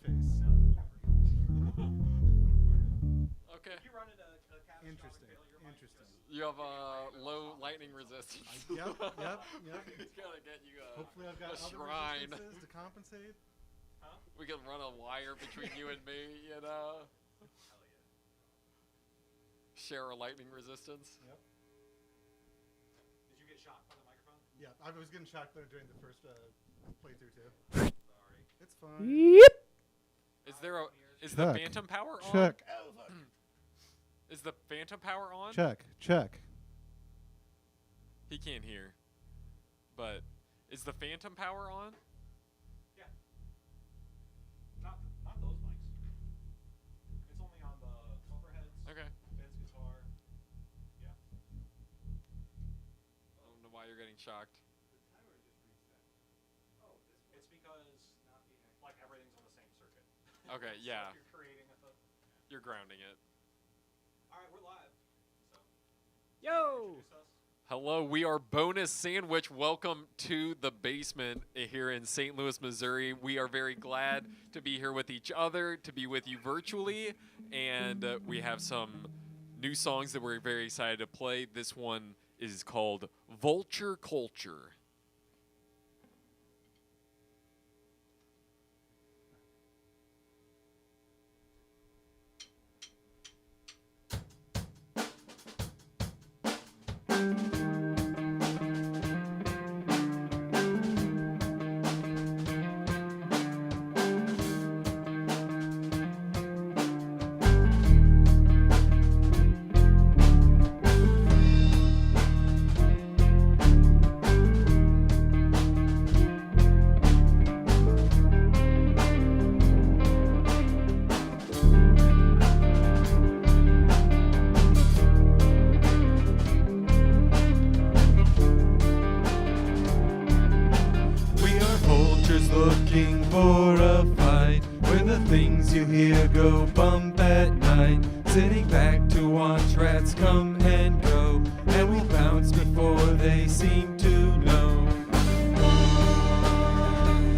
chase. Okay. You run into a catastrophic Interesting. failure, Mike, Interesting. just- You have low lightning resistance. Yep. It's gonna get you Hopefully, I've got a other shrine. resistances to compensate. Huh? We can run a wire between you and me, you know? Hell yeah. Share a lightning resistance. Yep. Did you get shocked by the microphone? Yeah, I was getting shocked there during the first playthrough too. Sorry. It's fine. Is the Check. phantom power on? Check. Oh, fuck. Is the phantom power on? Check. He can't hear. But is the phantom power on? Yeah. Not those mics. It's only on the overheads. Okay. Ben's guitar. Yeah. I don't know why you're getting shocked. It's because like everything's on the same circuit. Okay, So yeah. if you're creating a You're grounding it. All right, we're live. So Yo! introduce us. Hello, we are Bonus Sandwich. Welcome to the basement here in St. Louis, Missouri. We are very glad to be here with each other, to be with you virtually, and we have some new songs that we're very excited to play. This one is called Vulture Culture. Looking for a fight where the things you hear go bump at night. Sitting back to watch rats come and go, and we bounce before they seem to know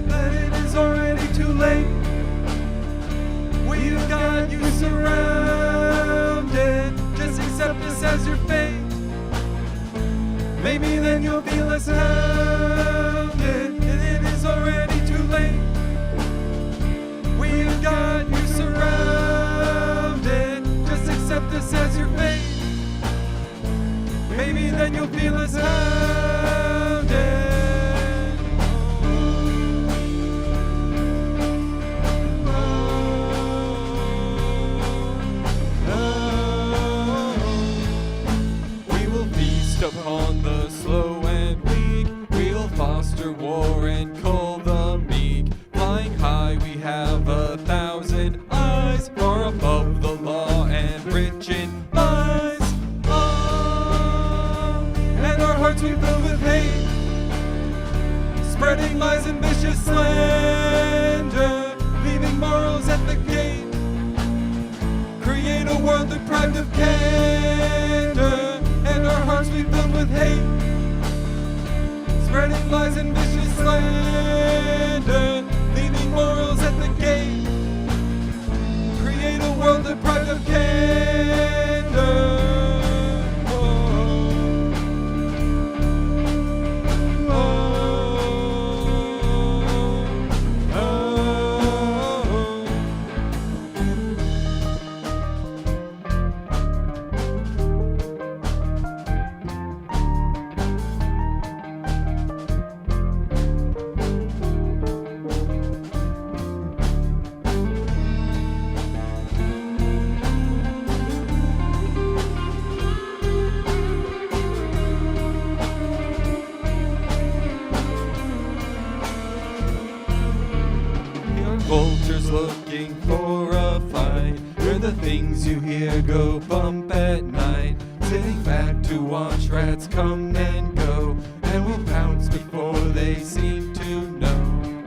that it is already too late. We've got you surrounded. Just accept this as your fate. Maybe then you'll be less hounded. It is already too late. We've got you surrounded. Just accept this as your fate. Maybe then you'll feel less hounded. We will feast upon the slow and weak. We'll foster war and cull the meek. Flying high, we have 1,000 eyes, far above the law and rich in lies. And our hearts we fill with hate, spreading lies and vicious slander, leaving morals at the gate. Create a world deprived of candor, and our hearts we fill with hate, spreading lies and vicious slander, leaving morals at the gate. Create a world deprived of candor. Vultures looking for a fight, where the things you hear go bump at night. Sitting back to watch rats come and go, and we'll pounce before they seem to know.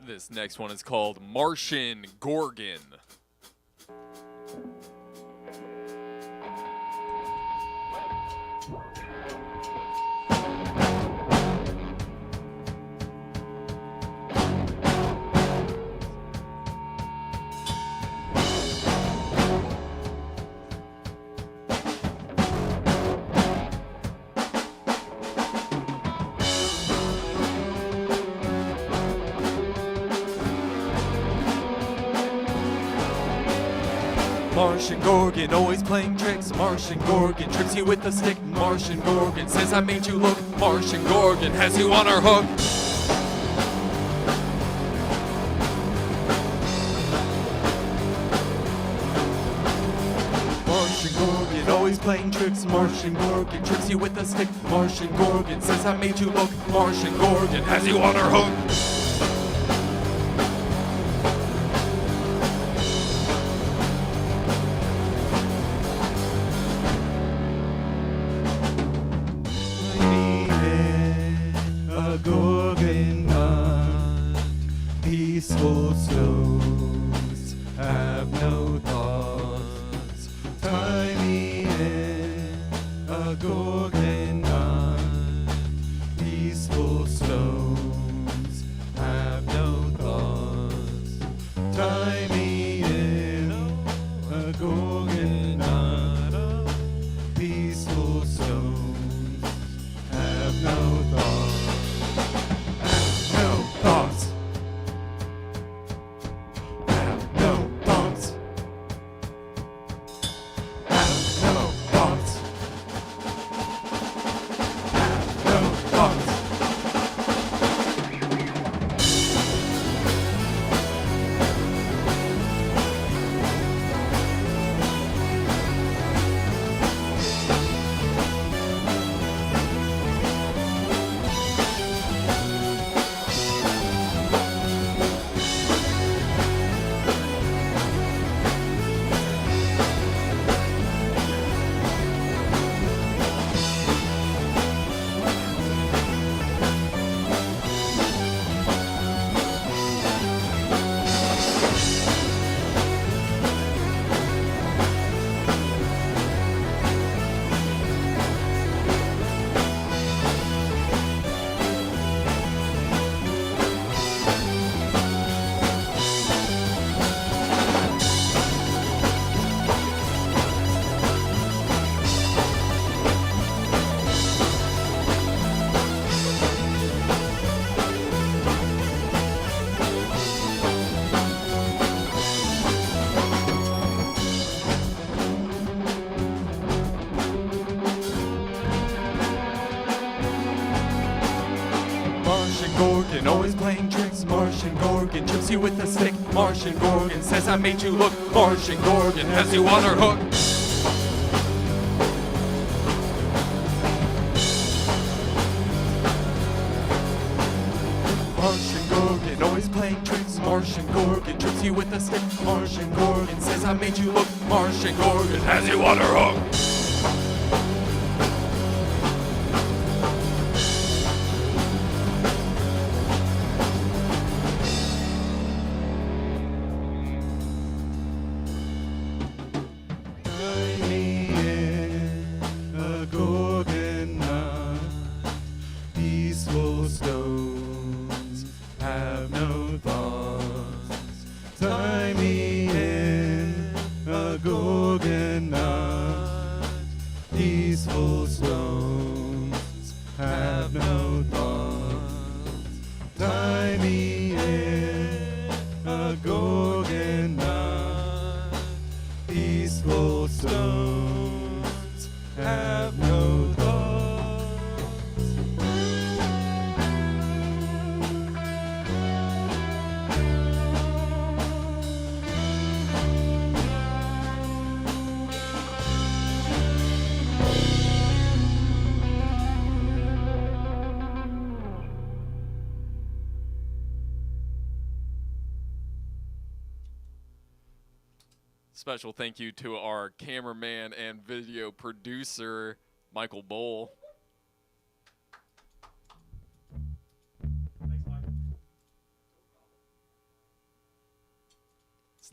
This next one is called Martian Gorgon. Martian Gorgon, always playing tricks. Martian Gorgon tricks you with a stick. Martian Gorgon says I made you look. Martian Gorgon has you on her hook. Martian Gorgon, always playing tricks. Martian Gorgon tricks you with a stick. Martian Gorgon says I made you look. Martian Gorgon has you on her hook. Peaceful slows have no thoughts. Tie me in a Gorgon knot. Peaceful slows have no thoughts. Tie me in a Gorgon knot. Peaceful slows have no thoughts. Have no thoughts. Gorgon, always playing tricks. Martian Gorgon trips you with a stick. Martian Gorgon says I made you look. Martian Gorgon has you on her hook. Martian Gorgon, always playing tricks. Martian Gorgon trips you with a stick. Martian Gorgon says I made you look. Martian Gorgon has you on her hook. Peaceful stones have no thoughts. Tie me in a Gorgon knot. Peaceful stones have no thoughts. Tie me in a Gorgon knot. Peaceful stones have no thoughts. Special thank you to our cameraman and video producer, Michael Bowl. Thanks, Mike.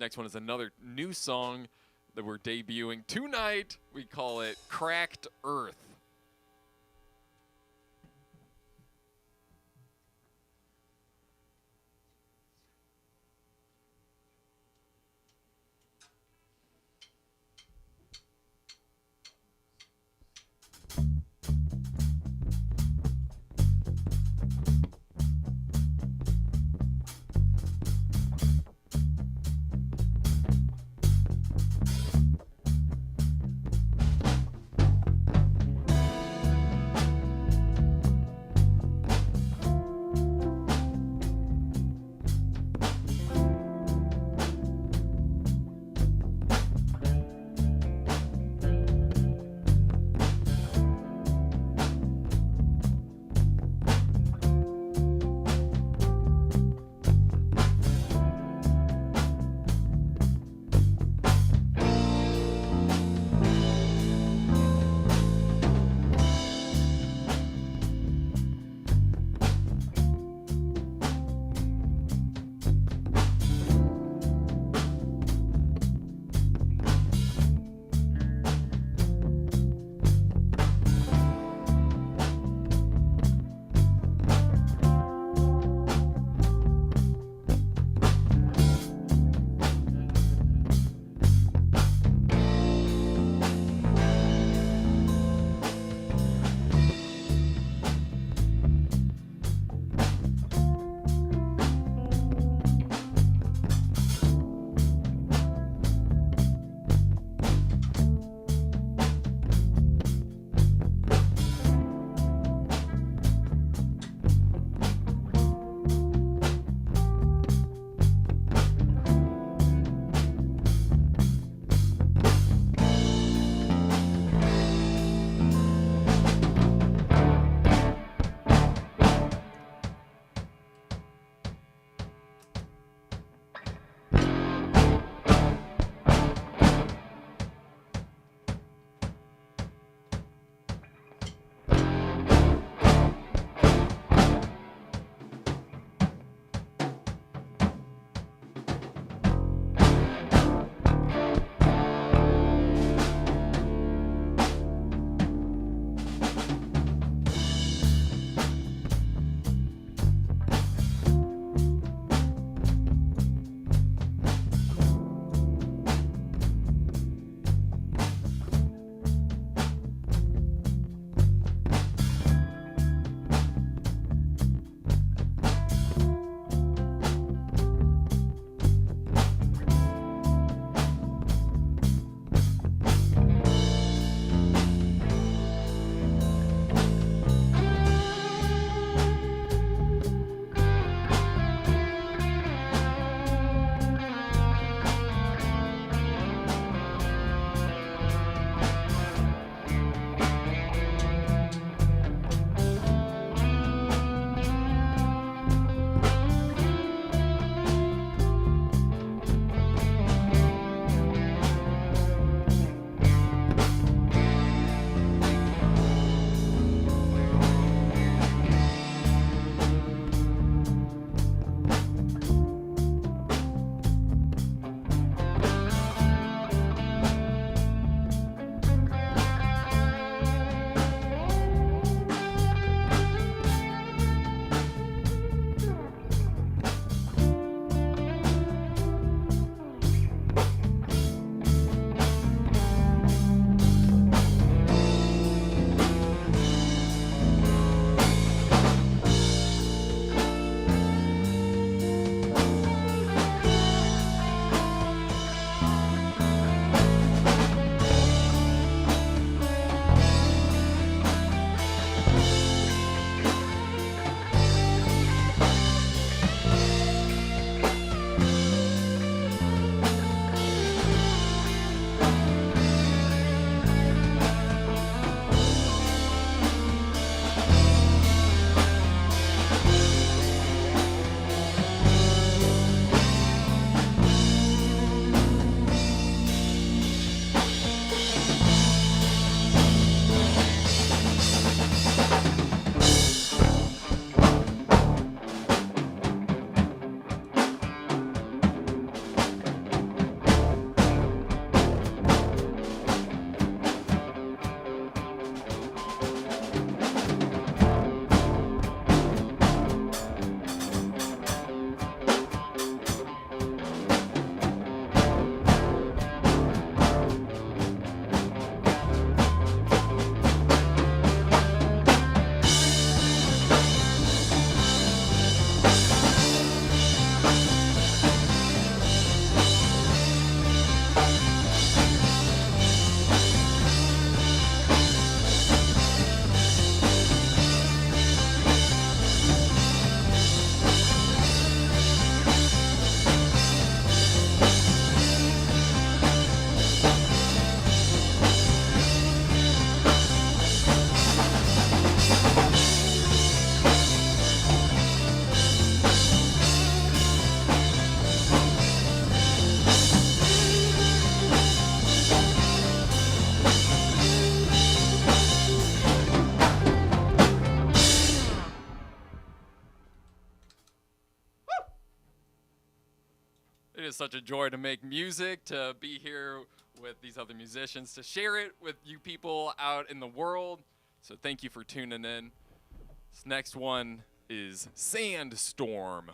next one is another new song that we're debuting tonight. We call it Cracked Earth. such a joy to make music, to be here with these other musicians, to share it with you people out in the world. So thank you for tuning in. This next one is Sandstorm.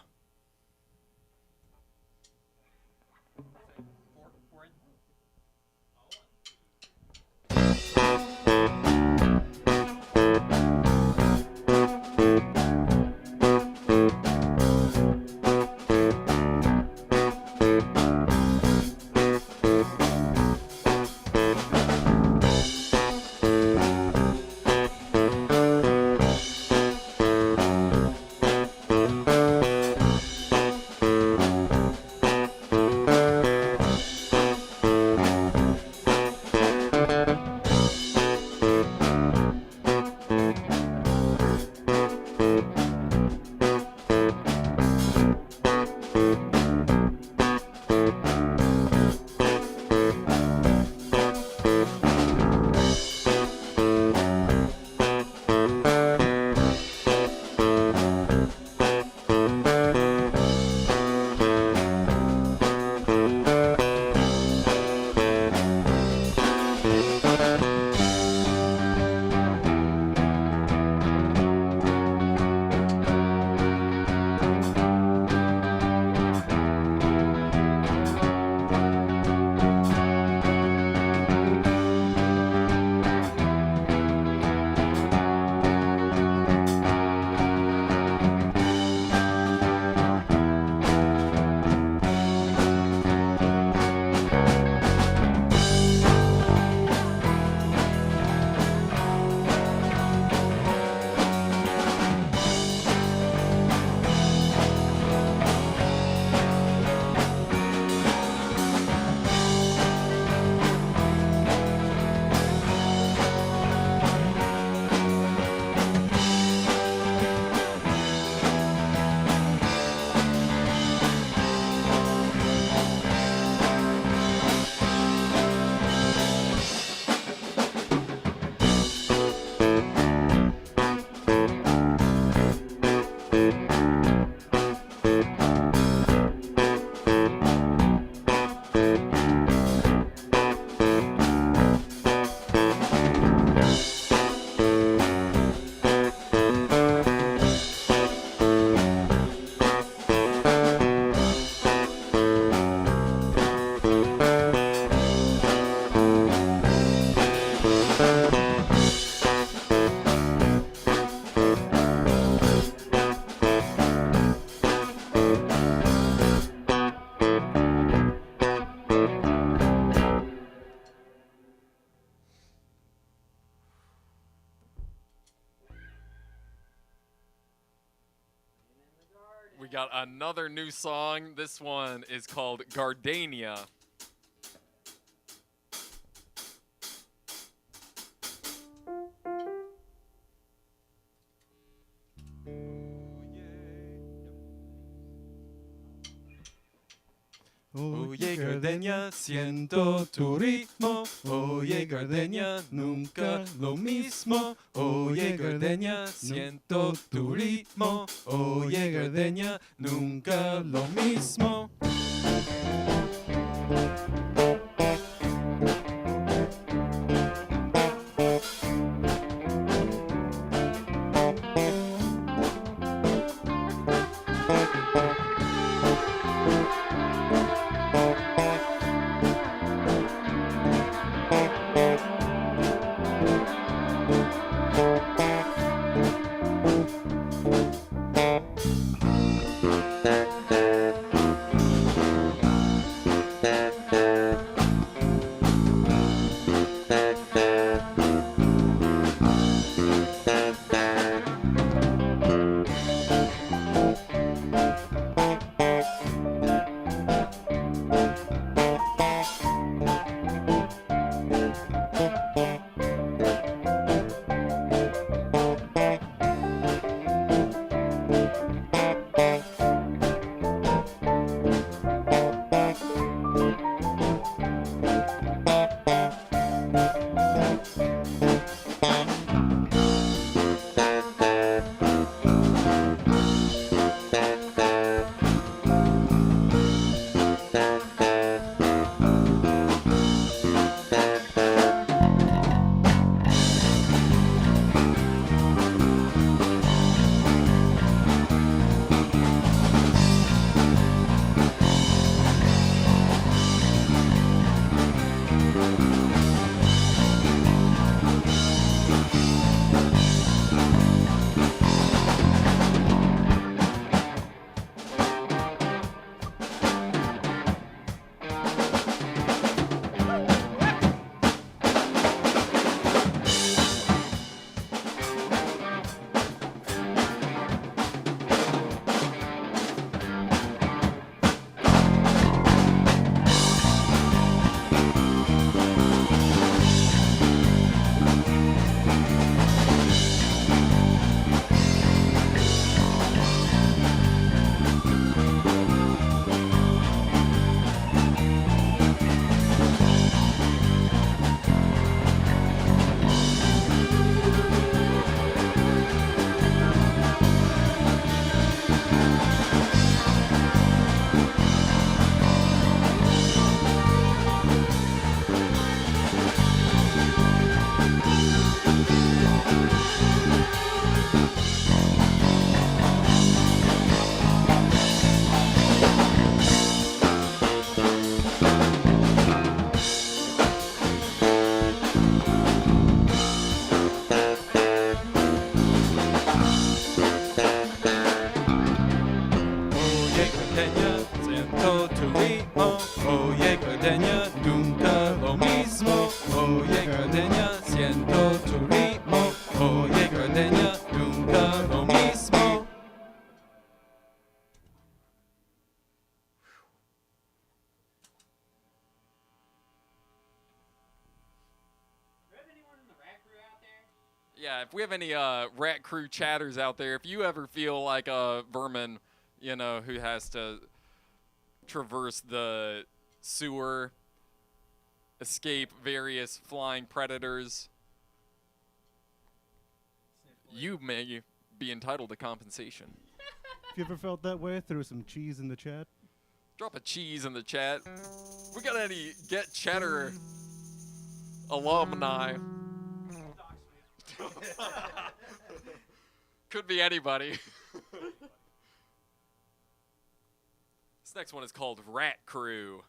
We got another new song. This one is called Gardenia. Oye Gardenia, siento tu ritmo. Oye Gardenia, nunca lo mismo. Oye Gardenia, siento tu ritmo. Oye Gardenia, nunca lo mismo. Yeah, if we have any rat crew chatters out there, if you ever feel like a vermin, you know, who has to traverse the sewer, escape various flying predators, you may be entitled to compensation. If you ever felt that way, throw some cheese in the chat. Drop a cheese in the chat. We got any Get Cheddar alumni? Could be anybody. This next one is called Rat Crew.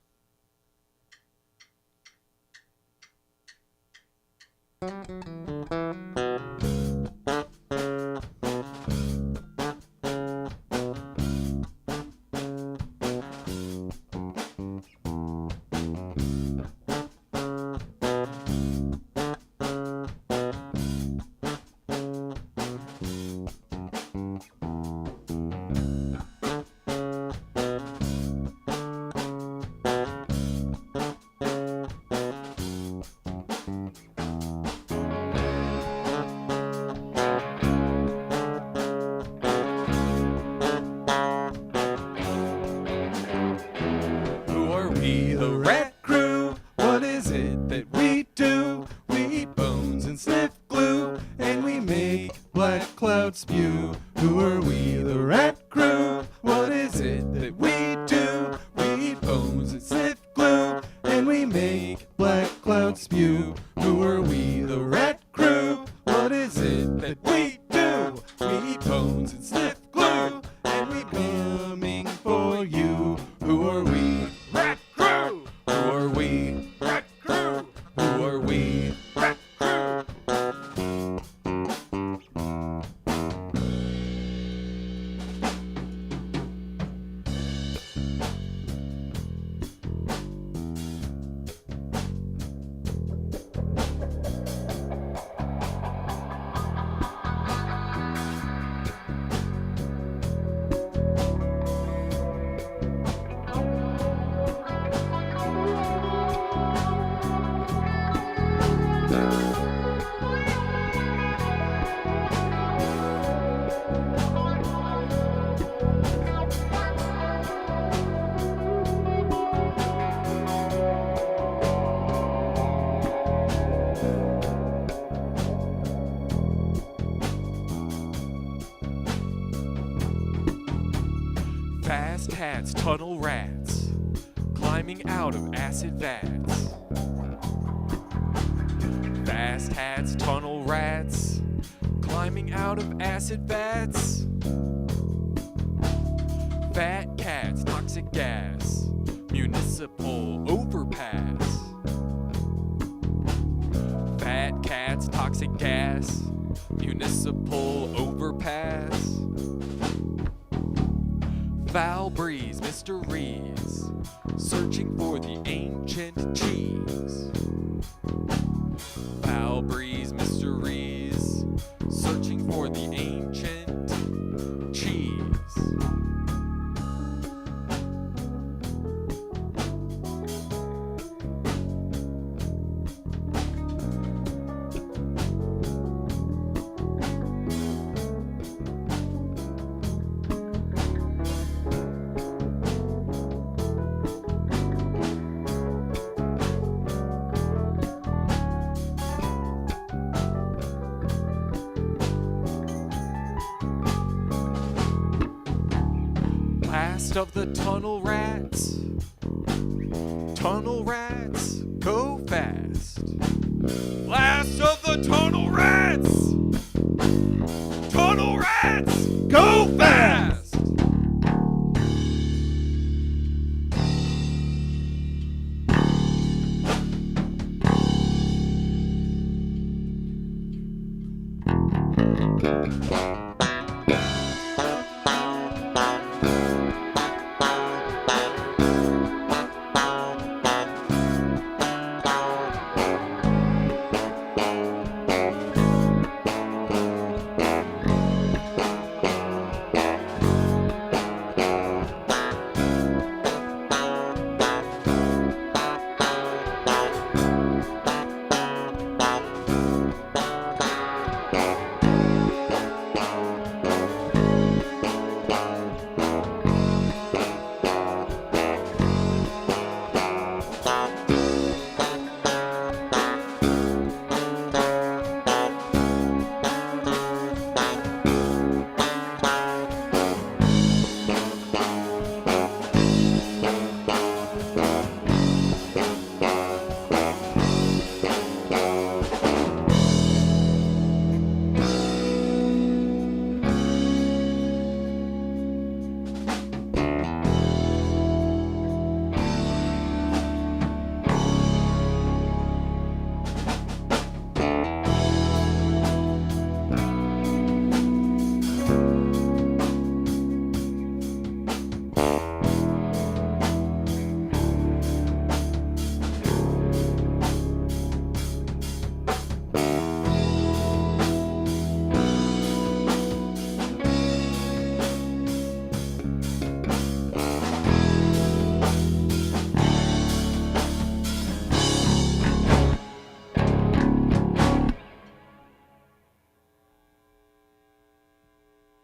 Spew. Who are we, the Rat Crew? What is it that we do? We eat bones and sniff glue, and we make black clouds spew. Who are we, the Rat Crew? What is it that we do? We eat bones and sniff glue, and we coming for you. Who are we? Rat Crew! Who are we? Rat Crew! Who are we? Rat Crew! Fast hats, tunnel rats, climb climbing out of acid vats. Fast hats, tunnel rats, climbing out of acid vats. Fat cats, toxic gas, municipal overpass. Fat cats, toxic gas, municipal overpass. Foul breeze, mysteries, searching for the ancient cheese. Foul breeze, mysteries, searching for the ancient cheese. Last of the tunnel rats. Tunnel rats, go fast. Last of the tunnel rats. Tunnel rats, go fast.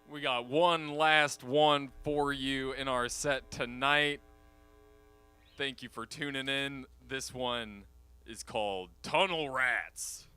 We got one last one for you in our set tonight. Thank you for tuning in. This one is called Tunnel Rats.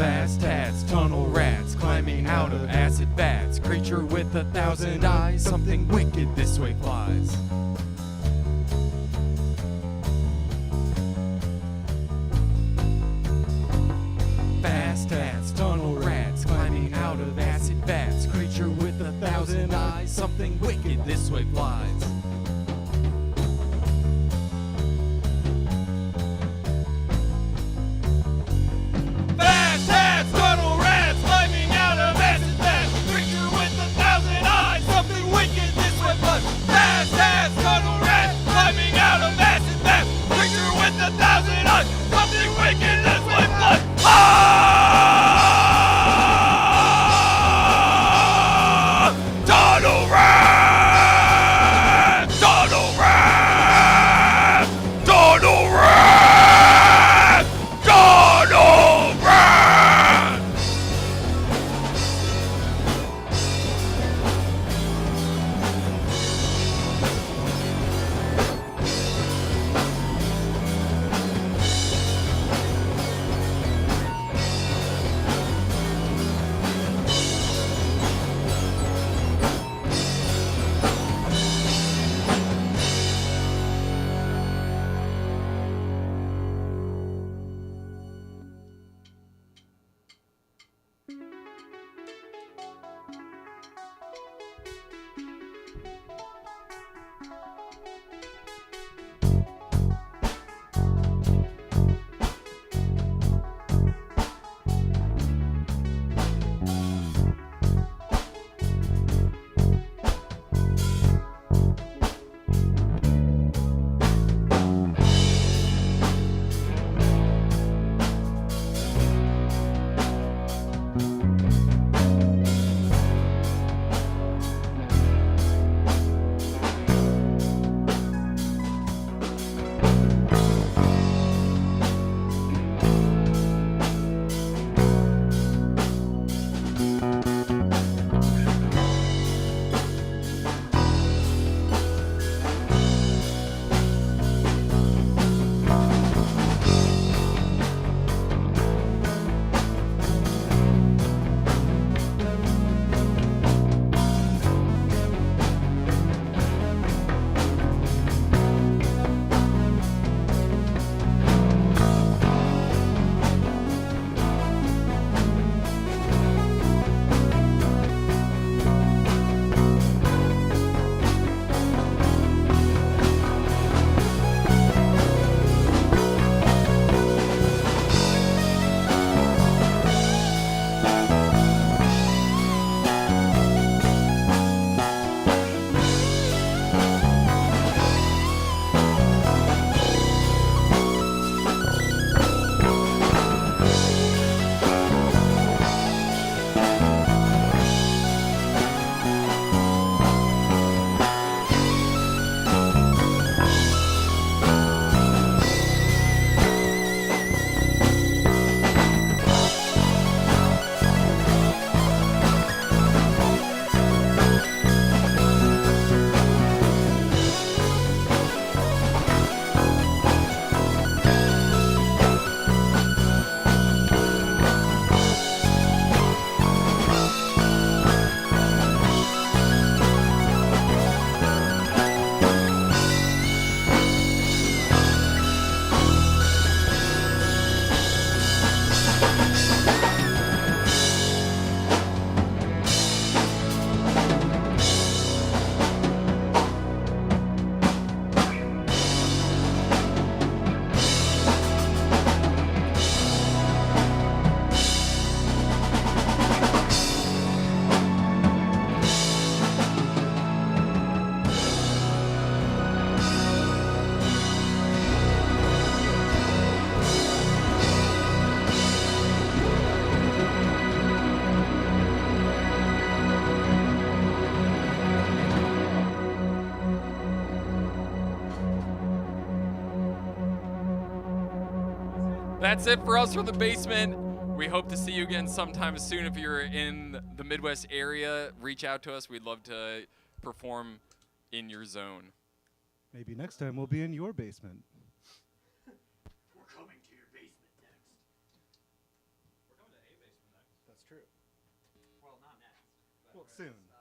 Fast tats, tunnel rats, climbing out of acid vats. Creature with 1,000 eyes, something wicked this way flies. Fast tats, tunnel rats, climbing out of acid vats. Creature with 1,000 eyes, something wicked this way flies. Fast tats, tunnel rats, climbing out of acid vats. Creature with 1,000 eyes, something wicked this way flies. Fast tats, tunnel rats, climbing out of acid vats. Creature with 1,000 eyes, something wicked this way flies. Tunnel rats! Tunnel rats! Tunnel rats! Tunnel rats! That's it for us from the basement. We hope to see you again sometime soon. If you're in the Midwest area, reach out to us. We'd love to perform in your zone. Maybe next time we'll be in your basement. We're coming to your basement next. We're coming to a soon.